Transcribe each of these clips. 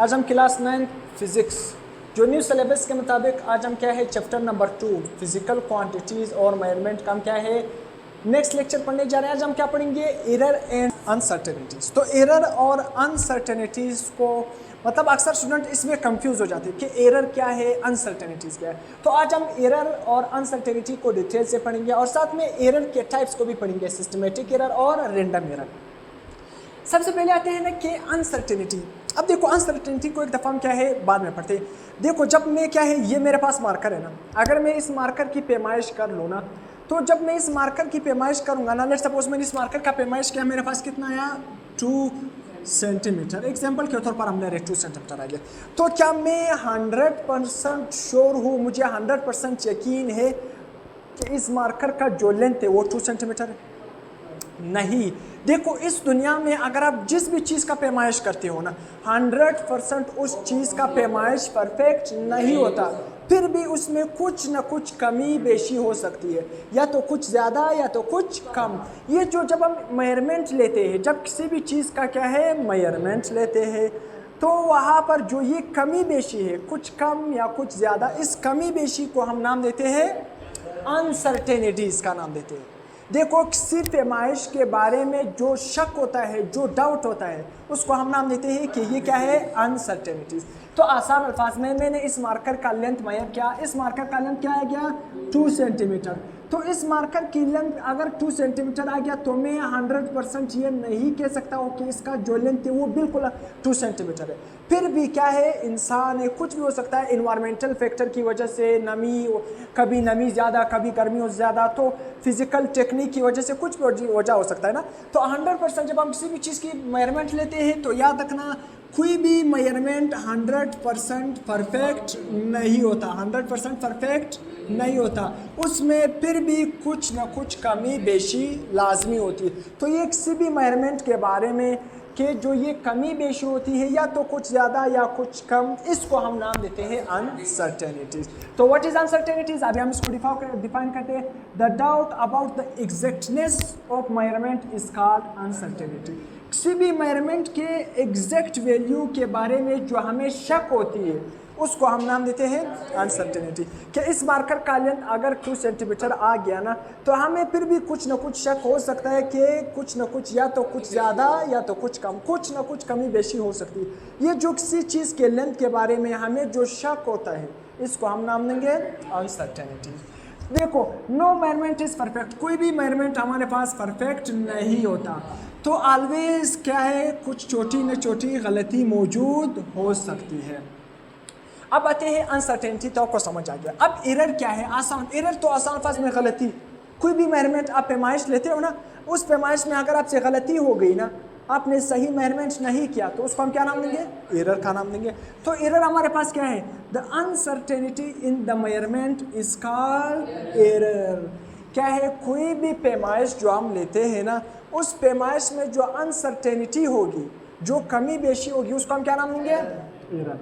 आज हम class 9 physics जो न्यू सिलेबस के मुताबिक आज हम क्या है चैप्टर नंबर 2 फिजिकल क्वांटिटीज़ और मेजरमेंट का हम क्या है नेक्स्ट लेक्चर पढ़ने जा रहे हैं। आज हम क्या पढ़ेंगे एरर एंड अनसर्टेनिटीज़। तो एरर और अनसर्टेनिटीज़ को मतलब अक्सर स्टूडेंट इसमें कंफ्यूज हो जाते हैं कि एरर क्या है अनसर्टेनिटीज़ क्या है। तो आज हम एरर और अनसर्टेनिटी को डिटेल से पढ़ेंगे और साथ में एरर के टाइप्स को भी पढ़ेंगे, सिस्टमेटिक एरर और रैंडम एरर। सबसे पहले आते हैं ना कि अनसर्टेनिटी। अब देखो अनसर्टेनिटी को एक दफ़ा हम क्या है बाद में पढ़ते हैं। देखो जब मैं क्या है ये मेरे पास मार्कर है ना, अगर मैं इस मार्कर की पैमाइश कर लूँ ना, तो जब मैं इस मार्कर की पैमाइश करूँगा ना, लेट्स सपोज मैंने इस मार्कर का पैमाइश किया, मेरे पास कितना आया 2 सेंटीमीटर, एग्जाम्पल के तौर पर हमने 2 सेंटीमीटर आ गया। तो क्या मैं 100% श्योर हूँ, मुझे 100% यकीन है कि इस मार्कर का जो लेंथ है वो 2 सेंटीमीटर है? नहीं। देखो इस दुनिया में अगर आप जिस भी चीज़ का पैमाइश करते हो ना, 100% उस चीज़ का पैमाइश परफेक्ट नहीं होता, फिर भी उसमें कुछ ना कुछ कमी बेशी हो सकती है, या तो कुछ ज़्यादा या तो कुछ कम। ये जो जब हम मेजरमेंट लेते हैं, जब किसी भी चीज़ का क्या है मेजरमेंट लेते हैं, तो वहाँ पर जो ये कमी बेशी है, कुछ कम या कुछ ज़्यादा, इस कमी बेशी को हम नाम देते हैं अनसर्टेनिटीज़ का नाम देते हैं। देखो किसी पैमाइश के बारे में जो शक होता है, जो डाउट होता है, उसको हम नाम देते हैं कि ये क्या है अनसर्टेनिटीज। तो आसान अल्फाज में मैंने इस मार्कर का लेंथ मायर किया, इस मार्कर का लेंथ क्या आ गया 2 सेंटीमीटर। तो इस मार्कर की लेंथ अगर 2 सेंटीमीटर आ गया तो मैं 100% ये नहीं कह सकता हूँ कि इसका जो लेंथ है वो बिल्कुल 2 सेंटीमीटर है। फिर भी क्या है, इंसान है, कुछ भी हो सकता है, इन्वायरमेंटल फैक्टर की वजह से, नमी, कभी नमी ज़्यादा कभी गर्मी ज़्यादा, तो फिजिकल टेक्निक की वजह से कुछ भी वजह हो सकता है ना। तो 100% जब हम किसी भी चीज़ की मेजरमेंट लेते हैं तो याद रखना कोई भी मेजरमेंट 100% परफेक्ट नहीं होता, 100% परफेक्ट नहीं होता, उसमें फिर भी कुछ ना कुछ कमी बेशी लाजमी होती है। तो ये किसी भी मेजरमेंट के बारे में कि जो ये कमी बेशी होती है, या तो कुछ ज़्यादा या कुछ कम, इसको हम नाम देते हैं अनसर्टेनिटीज। तो व्हाट इज अनसर्टेनिटीज, अभी हम इसको डिफाइन करते हैं। The doubt about the exactness of measurement is called uncertainty. किसी भी मेजरमेंट के एग्जैक्ट वैल्यू के बारे में जो हमें शक होती है, उसको हम नाम देते हैं अनसर्टेनिटी। कि इस मार्कर का लेंथ अगर 2 सेंटीमीटर आ गया ना, तो हमें फिर भी कुछ ना कुछ शक हो सकता है कि कुछ ना कुछ, या तो कुछ ज़्यादा या तो कुछ कम, कुछ ना कुछ कमी बेशी हो सकती है। ये जो किसी चीज़ के लेंथ के बारे में हमें जो शक होता है, इसको हम नाम देंगे अनसर्टेनिटी। देखो नो मेजरमेंट इज़ परफेक्ट, कोई भी मेजरमेंट हमारे पास परफेक्ट नहीं होता, तो ऑलवेज क्या है, कुछ छोटी न छोटी गलती मौजूद हो सकती है। अब आते हैं अनसर्टेनिटी, तो आपको समझ आ गया। अब एरर क्या है, आसान एरर तो आसान अल्फाज में गलती। कोई भी मेजरमेंट आप पैमाइश लेते हो ना, उस पैमाइश में अगर आपसे गलती हो गई ना, आपने सही मेजरमेंट नहीं किया, तो उसको हम क्या नाम देंगे, एरर का नाम देंगे। तो एरर हमारे पास क्या है, the uncertainty in the measurement is called error. क्या है, कोई भी पैमाइश जो हम लेते हैं ना, उस पैमाइश में जो अनसर्टेनिटी होगी, जो कमी बेशी होगी, उसको हम क्या नाम देंगे, एरर।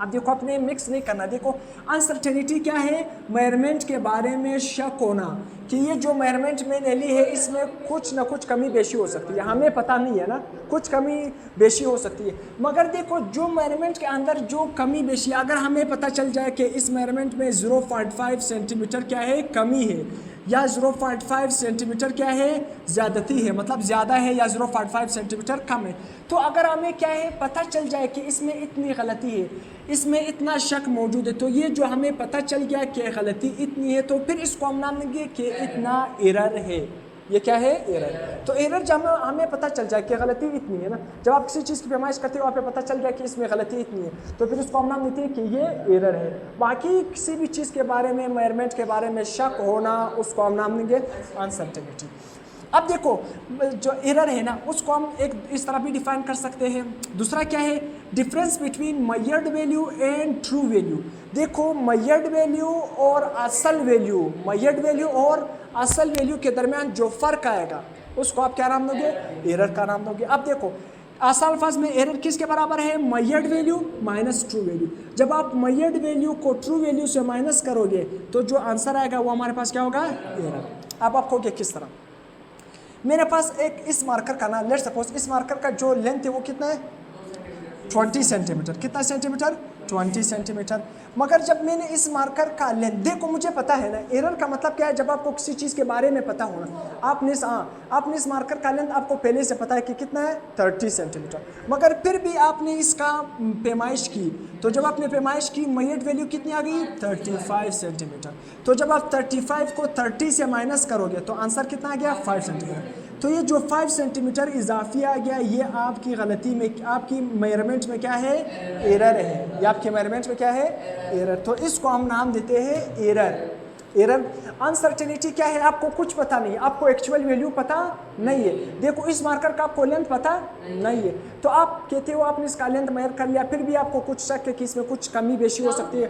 अब देखो अपने मिक्स नहीं करना। देखो अनसर्टेनिटी क्या है, मेजरमेंट के बारे में शक होना कि ये जो मेजरमेंट मैंने ली है इसमें कुछ ना कुछ कमी बेशी हो सकती है, हमें पता नहीं है ना, कुछ कमी बेशी हो सकती है। मगर देखो जो मेजरमेंट के अंदर जो कमी बेशी, अगर हमें पता चल जाए कि इस मेजरमेंट में 0.5 सेंटीमीटर क्या है कमी है, या 0.5 सेंटीमीटर क्या है ज़्यादती है, मतलब ज़्यादा है, या 0.5 सेंटीमीटर कम है, तो अगर हमें क्या है पता चल जाए कि इसमें इतनी गलती है, इसमें इतना शक मौजूद है, तो ये जो हमें पता चल गया कि गलती इतनी है, तो फिर इसको हम नाम देंगे कि इतना एरर है। ये क्या है, एरर। तो एरर जब हमें पता चल जाए कि गलती इतनी है ना, जब आप किसी चीज़ की पैमाइश करते हो, आपको पता चल गया कि इसमें गलती इतनी है, तो फिर उसको हम नाम देते हैं कि ये एरर है। बाकी किसी भी चीज़ के बारे में, मेजरमेंट के बारे में शक होना, उसको हम नाम देंगे अनसर्टेनिटी। अब देखो जो एरर है ना, उसको हम एक इस तरह भी डिफाइन कर सकते हैं। दूसरा क्या है, difference between measured value and true value. देखो मेजर्ड वैल्यू और असल वैल्यू, मेजर्ड वैल्यू और असल वैल्यू के दरमियान जो फ़र्क आएगा, उसको आप क्या नाम दोगे, एरर का नाम दोगे। अब देखो आसान अल्फाज में एरर किसके बराबर है, measured value minus true value. जब आप मेजर्ड वैल्यू को ट्रू वैल्यू से माइनस करोगे, तो जो आंसर आएगा वो हमारे पास क्या होगा, एरर। अब आप कहोगे किस तरह, मेरे पास एक इस मार्कर का ना, लेट्स सपोज इस मार्कर का जो लेंथ है वो कितना है 20 सेंटीमीटर। कितना सेंटीमीटर? 20 सेंटीमीटर। मगर जब मैंने इस मार्कर का लेंथ, देखो मुझे पता है ना, एरर का मतलब क्या है, जब आपको किसी चीज़ के बारे में पता होना, आपने इस मार्कर का लेंथ आपको पहले से पता है कि कितना है 30 सेंटीमीटर, मगर फिर भी आपने इसका पैमाइश की, तो जब आपने पैमाइश की मेजर्ड वैल्यू कितनी आ गई 35 सेंटीमीटर। तो जब आप 35 को 30 से माइनस करोगे तो आंसर कितना आ गया 5 सेंटीमीटर। तो ये जो 5 सेंटीमीटर इजाफी आ गया, ये आपकी गलती में, आपकी मेजरमेंट में क्या है, एरर है। ये आपके मेजरमेंट में क्या है, एरर। तो इसको हम नाम देते हैं एरर। एरर अनसर्टेनिटी क्या है, आपको कुछ पता नहीं है, आपको एक्चुअल वैल्यू पता नहीं है। देखो इस मार्कर का आपको लेंथ पता नहीं है, तो आप कहते हो आपने इसका लेंथ मेजर कर लिया, फिर भी आपको कुछ शक है कि इसमें कुछ कमी बेशी हो सकती है,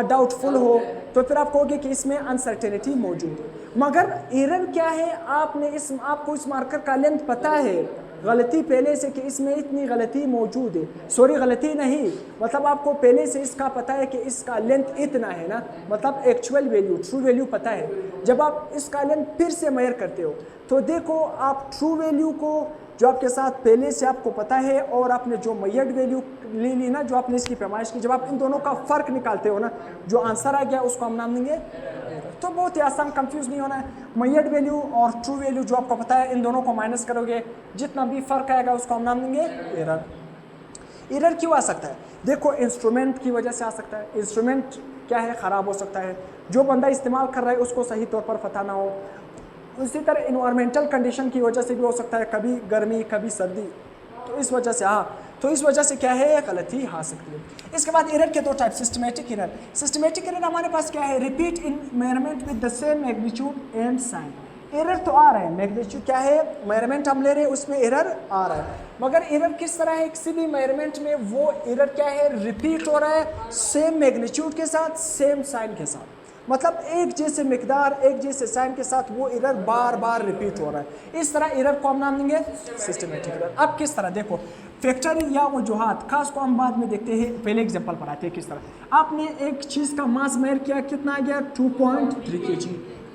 डाउटफुल हो, तो फिर आप कहोगे कि इसमें अनसर्टेनिटी मौजूद है। मगर एरर क्या है, आपको इस मार्कर का लेंथ पता है, गलती पहले से कि इसमें इतनी गलती मौजूद है, सॉरी गलती नहीं, मतलब आपको पहले से इसका पता है कि इसका लेंथ इतना है ना, मतलब एक्चुअल वैल्यू, ट्रू वैल्यू पता है। जब आप इसका लेंथ फिर से मेजर करते हो तो देखो आप ट्रू वैल्यू को जो आपके साथ पहले से आपको पता है और आपने जो मेजर्ड वैल्यू ले ली ना, जो आपने इसकी पैमाइश की, जब आप इन दोनों का फ़र्क निकालते हो ना, जो आंसर आ गया उसको हम नाम देंगे। तो बहुत ही आसान, कंफ्यूज नहीं होना है। मेजर्ड वैल्यू और ट्रू वैल्यू जो आपको पता है, इन दोनों को माइनस करोगे, जितना भी फ़र्क आएगा उसको हम नाम देंगे एरर। एरर क्यों आ सकता है? देखो इंस्ट्रूमेंट की वजह से आ सकता है। इंस्ट्रूमेंट क्या है, ख़राब हो सकता है, जो बंदा इस्तेमाल कर रहा है उसको सही तौर पर पता ना हो। उसी तरह इन्वायरमेंटल कंडीशन की वजह से भी हो सकता है, कभी गर्मी कभी सर्दी, तो इस वजह से तो इस वजह से क्या है, गलती आ सकती है। इसके बाद एरर के दो type, systematic error. Systematic error हमारे पास क्या है, repeat in measurement with the same magnitude and sign. Error तो आ रहा है, मैग्नीट्यूड क्या है, मेजरमेंट हम ले रहे हैं उसमें एरर आ रहा है, मगर एरर किस तरह है, किसी भी मेजरमेंट में वो एरर क्या है, रिपीट हो रहा है सेम मैग्नीट्यूड के साथ, सेम साइन के साथ, मतलब एक जैसे मिकदार, एक जैसे साइन के साथ वो एरर बार बार रिपीट हो रहा है। इस तरह एरर को हम नाम देंगे सिस्टमेटिक एरर। अब किस तरह, देखो फैक्टर या वजूहात खास को हम बाद में देखते हैं, पहले एग्जांपल पर आते हैं। किस तरह आपने एक चीज़ का मास मेजर किया, कितना आ गया 2.3 kg,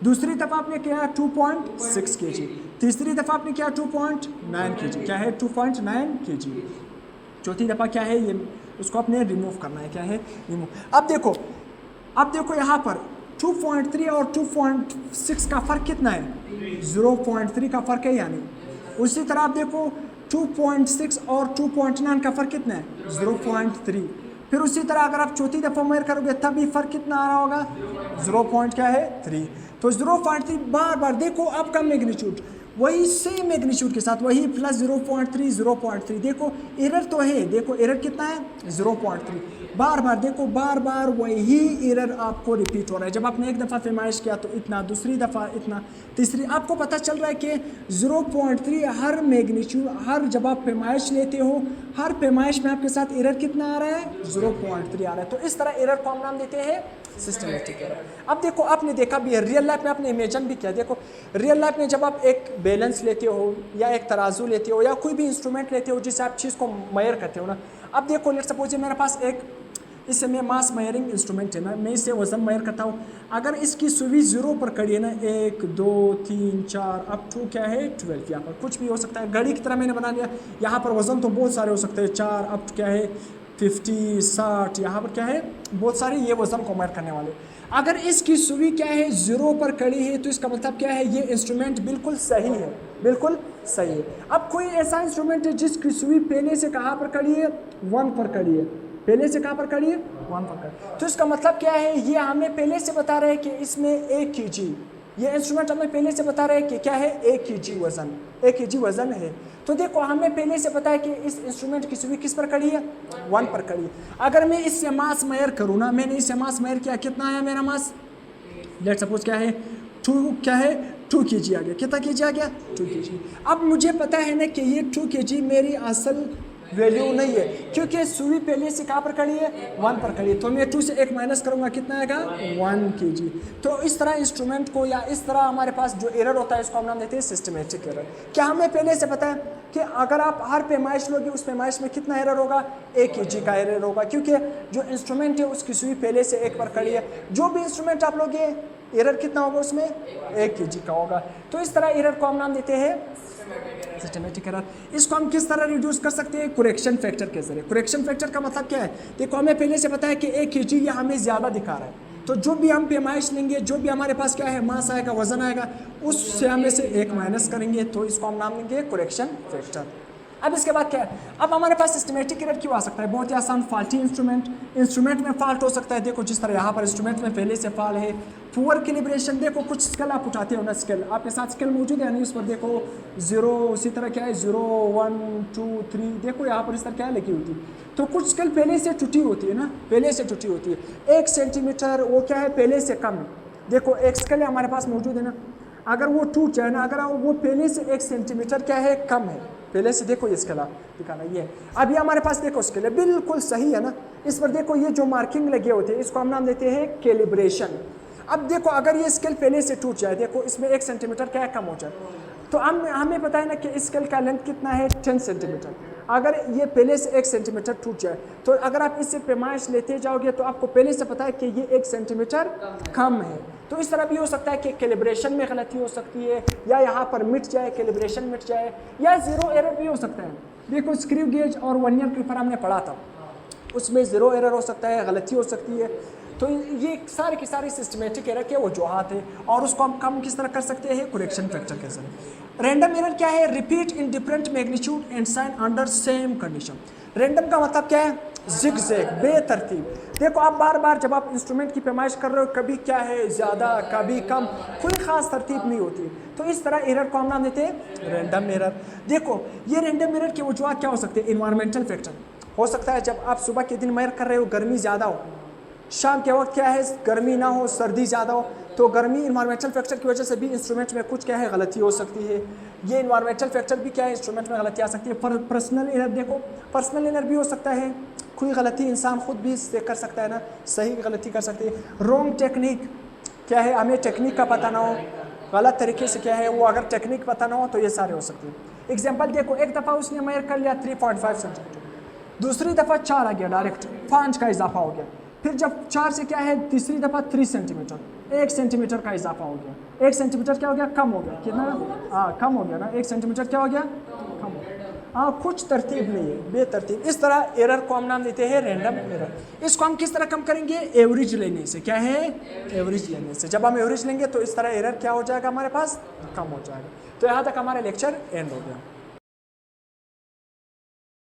दूसरी दफ़ा आपने किया 2.6 kg, तीसरी दफ़ा आपने किया 2.9 kg, क्या है 2.9 kg, चौथी दफ़ा क्या है, ये उसको आपने रिमूव करना है, क्या है रिमूव। अब देखो यहाँ पर 2.3 और 2.6 का फ़र्क कितना है, 0.3 का फ़र्क है यानी। उसी तरह आप देखो 2.6 और 2.9 का फ़र्क कितना है, 0.3। फिर उसी तरह अगर आप चौथी दफ़ा मेजर करोगे तब भी फ़र्क कितना आ रहा होगा, 0.3। तो 0.3 बार बार देखो आपका मैग्नीट्यूड वही सेम मैग्नीट्यूड के साथ, वही प्लस 0.3 देखो एरर तो है, देखो एरर कितना है 0.3, बार बार देखो बार बार वही एरर आपको रिपीट हो रहा है। जब आपने एक दफ़ा पैमाइश किया तो इतना, दूसरी दफ़ा इतना, तीसरी, आपको पता चल रहा है कि 0.3 हर मैग्नीट्यूड, हर जब आप पैमाइश लेते हो हर पैमाइश में आपके साथ एरर कितना आ रहा है, 0.3 आ रहा है। तो इस तरह एरर को हम नाम देते हैं सिस्टमेटिक एरर। अब देखो आपने देखा भी है, रियल लाइफ में आपने इमेजिन भी किया, देखो रियल लाइफ में जब आप एक बैलेंस लेते हो या एक तराजू लेते हो या कोई भी इंस्ट्रूमेंट लेते हो जिससे आप चीज़ को मेजर करते हो ना, अब देखो लेट्स सपोज मेरे पास एक इससे मैं मास मेजरिंग इंस्ट्रूमेंट है ना, मैं इससे वज़न मेजर करता हूँ, अगर इसकी सुई 0 पर खड़ी है ना, 1 2 3 4 अप टू क्या है 12, यहाँ पर कुछ भी हो सकता है, घड़ी की तरह मैंने बना लिया। यहाँ पर वज़न तो बहुत सारे हो सकते हैं, 4 अप टू क्या है 50 60, यहाँ पर क्या है बहुत सारे ये वज़न को मेजर करने वाले। अगर इसकी सुई क्या है 0 पर खड़ी है तो इसका मतलब क्या है, ये इंस्ट्रूमेंट बिल्कुल सही है, बिल्कुल सही है। अब कोई ऐसा इंस्ट्रूमेंट है जिसकी सुई पहले से कहाँ पर खड़ी है, 1 पर खड़ी है, पहले से कहाँ पर खड़ी है 1 पर खड़ी, तो इसका मतलब क्या है, ये हमें पहले से बता रहा है कि इसमें 1 kg, ये इंस्ट्रूमेंट हमें पहले से बता रहा है कि क्या है 1 kg वज़न, 1 kg वज़न है। तो देखो हमें पहले से पता है कि इस इंस्ट्रूमेंट की सुई किस पर खड़ी है, 1 पर खड़ी है। अगर मैं इससे मास मेजर करूँ ना, मैंने इससे मास मेजर किया, कितना आया मेरा मास, लेट्स सपोज क्या है 2 kg आ गया, कितना kg आ गया 2 kg। अब मुझे पता है ना कि ये 2 kg मेरी असल वैल्यू नहीं है, क्योंकि सुई पहले से कहाँ पर खड़ी है 1 पर खड़ी है, तो मैं 2 से 1 माइनस करूँगा, कितना आएगा 1 kg। तो इस तरह इंस्ट्रूमेंट को या इस तरह हमारे पास जो एरर होता है इसको हम नाम देते हैं सिस्टमेटिक एरर। क्या हमें पहले से पता है कि अगर आप हर पैमाइश लोगे उस पैमाइश में कितना एरर होगा, 1 kg का एरर होगा, क्योंकि जो इंस्ट्रूमेंट है उसकी सुई पहले से 1 पर खड़ी है। जो भी इंस्ट्रूमेंट आप लोगे एरर कितना होगा उसमें 1 kg का होगा। तो इस तरह एरर को हम नाम देते हैं सिस्टमेटिक एरर। इसको हम किस तरह रिड्यूस कर सकते हैं? करेक्शन फैक्टर के जरिए। करेक्शन फैक्टर का मतलब क्या है? देखो हमें पहले से पता है कि 1 kg ये हमें ज़्यादा दिखा रहा है, तो जो भी हम पैमाइश लेंगे, जो भी हमारे पास क्या है मास आएगा, वजन आएगा, उससे हमें से 1 माइनस करेंगे, तो इसको हम नाम देंगे करेक्शन फैक्टर। अब इसके बाद क्या है? अब हमारे पास सिस्टमेटिक एरर क्यों आ सकता है? बहुत ही आसान, फॉल्टी इंस्ट्रूमेंट में फॉल्ट हो सकता है। देखो जिस तरह यहाँ पर इंस्ट्रूमेंट में पहले से फॉल्ट है। पुअर कैलिब्रेशन, देखो कुछ स्केल आप उठाते हो ना, स्केल आपके साथ स्केल मौजूद है नहीं, उस पर देखो 0, उसी तरह क्या है 0, 1, 2, 3, देखो यहाँ पर इस तरह क्या लगी होती है। तो कुछ स्केल पहले से टूटी होती है ना, पहले से टूटी होती है। 1 सेंटीमीटर वो क्या है पहले से कम है। देखो एक स्केल हमारे पास मौजूद है ना, अगर वो टूट जाए ना, अगर वो पहले से 1 सेंटीमीटर क्या है कम है पहले से, देखो ये स्केल दिखाना ये। अब ये हमारे पास देखो स्केल है बिल्कुल सही है ना, इस पर देखो ये जो मार्किंग लगे होते हैं इसको हम नाम देते हैं कैलिब्रेशन। अब देखो अगर ये स्केल पहले से टूट जाए, देखो इसमें 1 सेंटीमीटर क्या है कम हो जाए, तो हमें पता है ना कि इस स्केल का लेंथ कितना है 10 सेंटीमीटर। अगर ये पहले से 1 सेंटीमीटर टूट जाए, तो अगर आप इससे पैमाइश लेते जाओगे तो आपको पहले से पता है कि ये 1 सेंटीमीटर कम है। तो इस तरह भी हो सकता है कि कैलिब्रेशन में गलती हो सकती है, या यहाँ पर मिट जाए, कैलिब्रेशन मिट जाए, या 0 एरर भी हो सकता है। देखो स्क्रू गेज और वर्नियर कैलिपर हमने पढ़ा था, उसमें 0 एरर हो सकता है, गलती हो सकती है। तो ये सारे की सारी सिस्टमेटिक एरर के वजूहात है, और उसको हम कम किस तरह कर सकते हैं? करेक्शन फैक्टर के जरिए। रैंडम एरर क्या है? Repeat in different magnitude and sign under same condition. Random का मतलब क्या है? जिगजैग, बेतरतीब। देखो आप बार बार जब आप इंस्ट्रूमेंट की पैमाइश कर रहे हो, कभी क्या है ज़्यादा, कभी कम, कोई ख़ास तरतीब नहीं होती। तो इस तरह एरर को हम नाम देते हैं रैंडम एरर। देखो ये रैंडम एरर के वजूहात क्या हो सकते हैं? इन्वायरमेंटल फैक्टर हो सकता है, जब आप सुबह के दिन मेजर कर रहे हो गर्मी ज़्यादा हो, शाम के वक्त क्या है गर्मी ना हो, सर्दी ज़्यादा हो, तो गर्मी इन्वायरमेंटल फैक्टर की वजह से भी इंस्ट्रूमेंट में कुछ क्या है गलती हो सकती है। ये इन्वायरमेंटल फैक्टर भी क्या है इंस्ट्रूमेंट में गलती आ सकती है। पर्सनल एरर, देखो पर्सनल एरर भी हो सकता है, कोई गलती इंसान खुद भी इससे कर सकता है ना, सही गलती कर सकती है। रॉन्ग टेक्निक क्या है, हमें टेक्निक का पता ना हो, गलत तरीके से क्या है वो, अगर टेक्निक पता ना हो तो ये सारे हो सकते हैं। एग्जाम्पल देखो, एक दफ़ा उसने मेजर कर लिया 3.5 सेंटीमीटर, दूसरी दफ़ा 4 आ गया, डायरेक्ट 5 का इजाफा हो गया। फिर जब 4 से क्या है तीसरी दफ़ा 3 सेंटीमीटर, 1 सेंटीमीटर का इजाफा हो गया। 1 सेंटीमीटर क्या हो गया? कम हो गया। कितना? कम हो गया ना, 1 सेंटीमीटर क्या हो गया? कम हो गया। कुछ तरतीब नहीं है, बेतरतीब। इस तरह एरर को हम नाम देते हैं रैंडम एरर। इसको हम किस तरह कम करेंगे? एवरेज लेने से। क्या है? एवरेज लेने से। जब हम एवरेज लेंगे तो इस तरह एरर क्या हो जाएगा हमारे पास? कम हो जाएगा। तो यहाँ तक हमारा लेक्चर एंड हो गया।